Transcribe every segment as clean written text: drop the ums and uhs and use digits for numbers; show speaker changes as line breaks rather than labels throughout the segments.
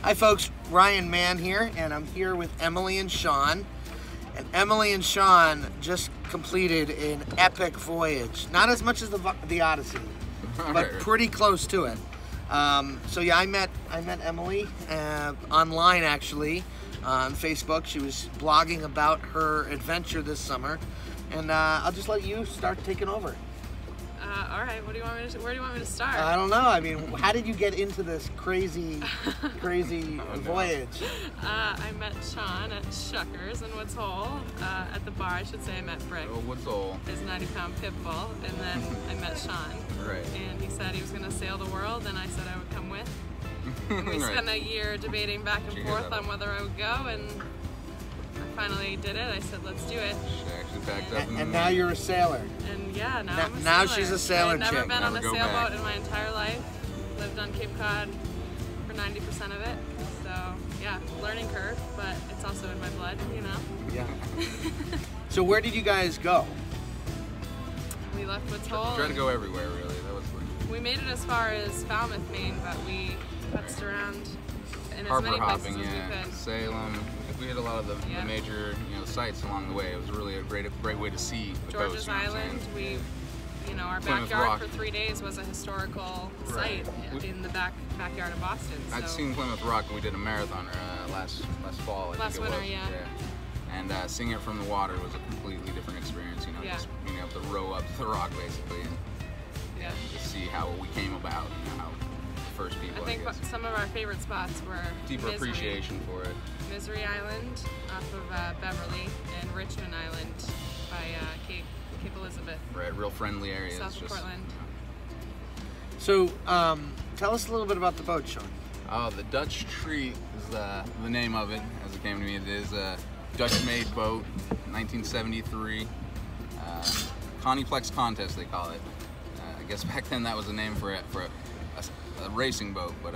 Hi folks, Ryan Mann here, and I'm here with Emily and Shawn. And Emily and Shawn just completed an epic voyage. Not as much as the Odyssey, but pretty close to it. So yeah, I met Emily online actually on Facebook. She was blogging about her adventure this summer, and I'll just let you start taking over.
All right. Where do you want me to start?
I don't know. I mean, how did you get into this crazy voyage?
I met Shawn at Shuckers in Woods Hole. At the bar, I should say, I met Brick.
Oh, Woods Hole.
His 90-pound pit bull, and then I met Shawn.
Right.
And he said he was going to sail the world, and I said I would come with. And we spent a year debating back and forth on whether I would go, and I finally did it. I said, let's do it.
She actually packed up.
And now you're a sailor.
And yeah, now I'm a sailor.
Now she's a sailor
I've never
chick.
been on a
Never go
sailboat
back.
in my entire life. Lived on Cape Cod for 90% of it. So yeah, learning curve, but it's also in my blood, you know.
Yeah. So where did you guys go?
We left Woods Hole.
Tried to go everywhere, really. That was
We made it as far as Falmouth, Maine, but we putzed around in as
harbor
many places
hopping,
as
yeah.
we could.
Salem. We hit a lot of the major, sites along the way. It was really a great way to see the
George's
coast. You know what I'm
Island.
saying?
Our
Plymouth
backyard
Rock.
for 3 days was a historical site in the backyard of Boston. So.
I'd seen Plymouth Rock, and we did a marathon last fall. I
Last
think it
winter,
was.
yeah.
And seeing it from the water was a completely different experience. Just being able to row up to the rock basically, and just see how we came about. How the first people.
I think some of our favorite spots were
deeper appreciation for it.
Misery Island off of Beverly, and Richmond Island by Cape Elizabeth.
Right, real friendly areas.
South of Portland.
So, tell us a little bit about the boat, Shawn.
Oh, the Dutch Treat is the name of it, as it came to me. It is a Dutch-made boat, 1973. Coniplex contest, they call it. I guess back then that was a name for a racing boat, but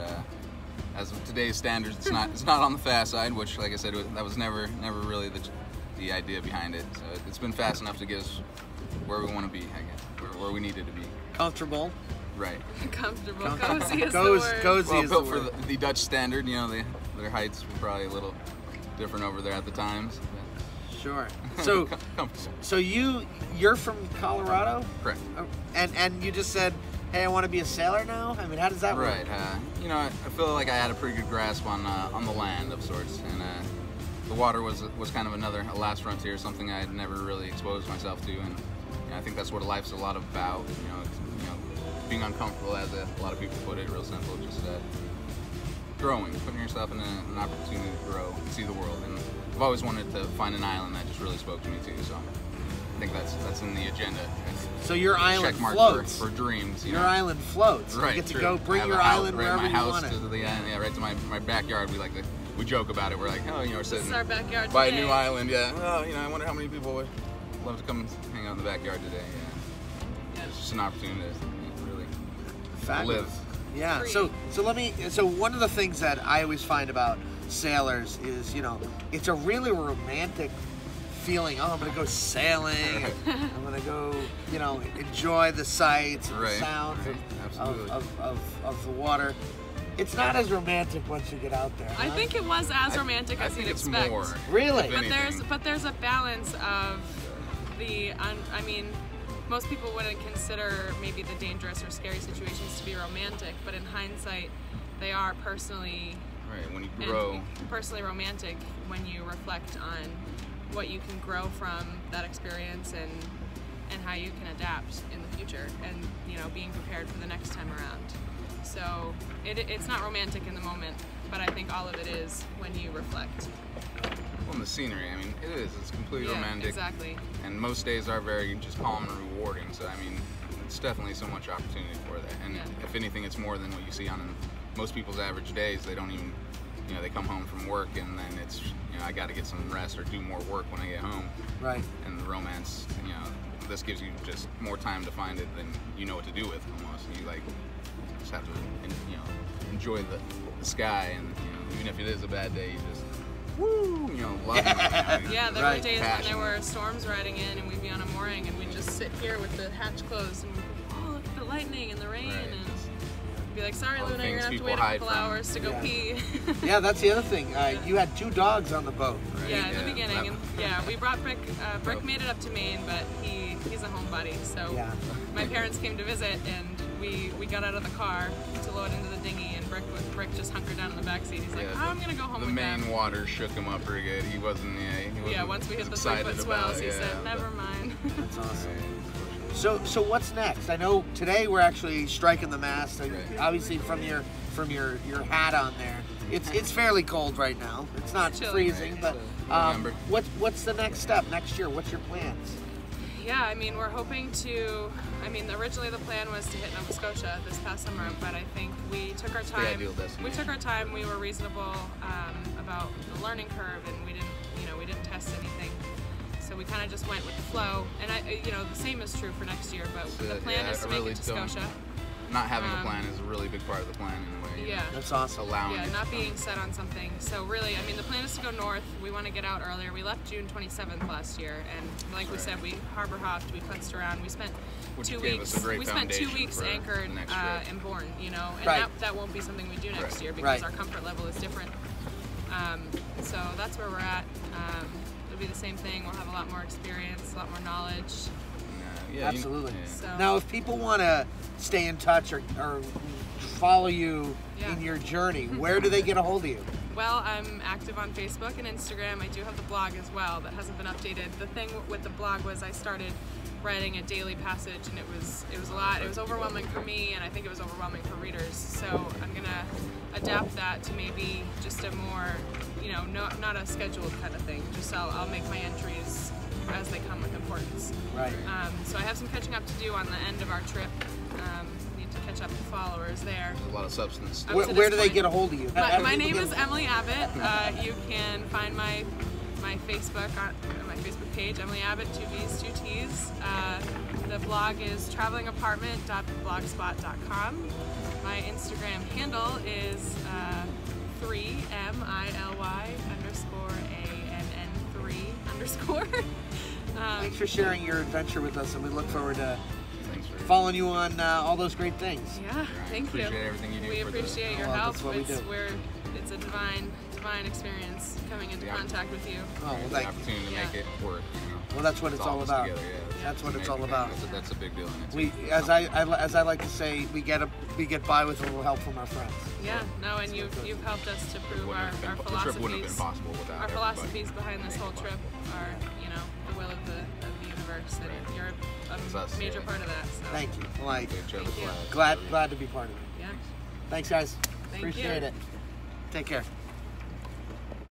as of today's standards, it's not on the fast side, which, like I said, that was never really the idea behind it. So it's been fast enough to get us where we want to be, I guess, where we needed to be.
Comfortable.
Right.
Comfortable. Cozy is the word.
Cozy
well,
is
built
the
for
word.
the Dutch standard, their heights were probably a little different over there at the times.
Sure. So, you're from Colorado?
Correct.
And you just said, hey, I want to be a sailor now? I mean, how does that work?
Right. I feel like I had a pretty good grasp on the land of sorts, and the water was kind of a last frontier, something I had never really exposed myself to, and I think that's what life's a lot about. Being uncomfortable, as a lot of people put it, real simple, just growing, putting yourself in an opportunity to grow, see the world, and I've always wanted to find an island that just really spoke to me too. So I think that's in the agenda.
So your island
check mark
floats.
for dreams.
Your island floats.
Right.
You get to
true.
go bring your
a house,
island
right,
wherever
my
you
house
want it.
to right to my backyard. We joke about it. We're like, we're
This
sitting
is our backyard
by
today.
a new island. Yeah. Well, I wonder how many people would love to come hang out in the backyard today. Yeah. It's just an opportunity to really
Fabulous.
live.
Yeah.
Free.
So one of the things that I always find about sailors is, it's a really romantic feeling. Oh, I'm gonna go sailing. I'm gonna go, enjoy the sights and the sounds of the water. It's not as romantic once you get out there. Huh?
I think it was as romantic as you'd expect.
More,
really?
But there's a balance of most people wouldn't consider maybe the dangerous or scary situations to be romantic, but in hindsight, they are personally
when you grow.
Personally romantic when you reflect on what you can grow from that experience and how you can adapt in the future, and being prepared for the next time around. So it's not romantic in the moment, but I think all of it is when you reflect.
Well, the scenery, it is. It's completely romantic.
Exactly. And
most days are very just calm and rewarding. So it's definitely so much opportunity for that. And if anything, it's more than what you see on most people's average days. They don't even, they come home from work and then it's, I got to get some rest or do more work when I get home.
Right.
And the romance, this gives you just more time to find it than you know what to do with almost. You just have to, enjoy the sky, and even if it is a bad day, you just love it.
Yeah, there were days when there were storms riding in, and we'd be on a mooring, and we'd just sit here with the hatch closed, and we'd go, oh, look at the lightning and the rain, and be be like, sorry,
all the
Luna, you're
things
gonna have to
people
wait a couple
hide from.
hours to go
Yeah.
pee.
Yeah, that's the other thing. You had 2 dogs on the boat, right?
Yeah, in the
Yeah.
beginning, and yeah, we brought Brick. Brick made it up to Maine, but he's a homebody, so
Yeah.
my parents came to visit, and we got out of the car to load into the dinghy, and Brick just hunkered down in the back seat. He's like,
Yeah,
I'm gonna go home
The
with
Maine
them.
water shook him up pretty good. He wasn't.
Yeah, once we hit the
excited
3-foot
about
swells,
it,
he said,
yeah,
never mind.
That's awesome. So what's next? I know today we're actually striking the mast.
Right.
Obviously from your hat on there, it's fairly cold right now. It's not
Chilly.
freezing,
Right.
but
November.
what's the next step next year? What's your plans?
Yeah, I mean, we're hoping to. I mean, originally the plan was to hit Nova Scotia this past summer, but I think we took our
the
time.
ideal destination.
We took our time. We were reasonable about the learning curve, and we didn't test anything. So we kind of just went with the flow. And the same is true for next year. But the plan is to make it to Scotia.
Not having a plan is a really big part of the plan in a way.
Yeah.
That's awesome.
Allowing
Yeah,
it
not
to
being set on something. So really, I mean, the plan is to go north. We want to get out earlier. We left June 27th last year, and like we said, we harbor hopped, we putzed around. We spent
Which
2
gave
weeks.
us a great
We spent 2
foundation
weeks
for
anchored
the next trip.
in Bourne, and
Right.
that won't be something we do next
Right.
year because
Right.
our comfort level is different. So that's where we're at. It'll be the same thing. We'll have a lot more experience, a lot more knowledge.
Yeah,
Absolutely.
So
Now, if people want to stay in touch or follow you
Yeah.
in your journey, where do they get a hold of you?
Well, I'm active on Facebook and Instagram. I do have the blog as well that hasn't been updated. The thing with the blog was I started writing a daily passage, and it was a lot. It was overwhelming for me, and I think it was overwhelming for readers. So I'm gonna adapt that to maybe just a more, not a scheduled kind of thing. Just I'll make my entries as they come with importance.
Right.
So I have some catching up to do on the end of our trip. Need to catch up with followers there.
There's a lot of substance.
Up
Where,
to
where
this
do they
point.
get a hold of you? How do
My
people
name
get-
is Emily Abbott. You can find my Facebook on my Facebook page, Emily Abbott, 2 V's, 2 T's. The blog is travelingapartment.blogspot.com. My Instagram handle is 3MILY_ANN3_.
Thanks for sharing your adventure with us, and we look forward to
Thanks for
following you on all those great things.
Yeah, thank you.
Appreciate everything you do
We
for the-
appreciate your
Oh,
help.
that's what we do.
It's a divine experience coming into
Yeah.
contact with you.
Oh, well,
the
thank you.
opportunity to make it work.
Well, that's what it's all about.
Together, yeah.
That's what it's
Amazing.
all about.
That's a big deal. And it's
We, as I like to say, we get by with a little help from our friends.
Yeah, no, and you've helped us to prove our
the trip wouldn't have been
philosophies.
possible without
Our
everybody.
philosophies behind this whole trip are, the will of the universe, and you're
It's
a
us,
major
yeah.
part of that. So.
Thank you. Well,
Each other
Thank you.
flag.
glad to be part of it.
Yeah.
Thanks, guys.
Thank
Appreciate
you.
it. Take care.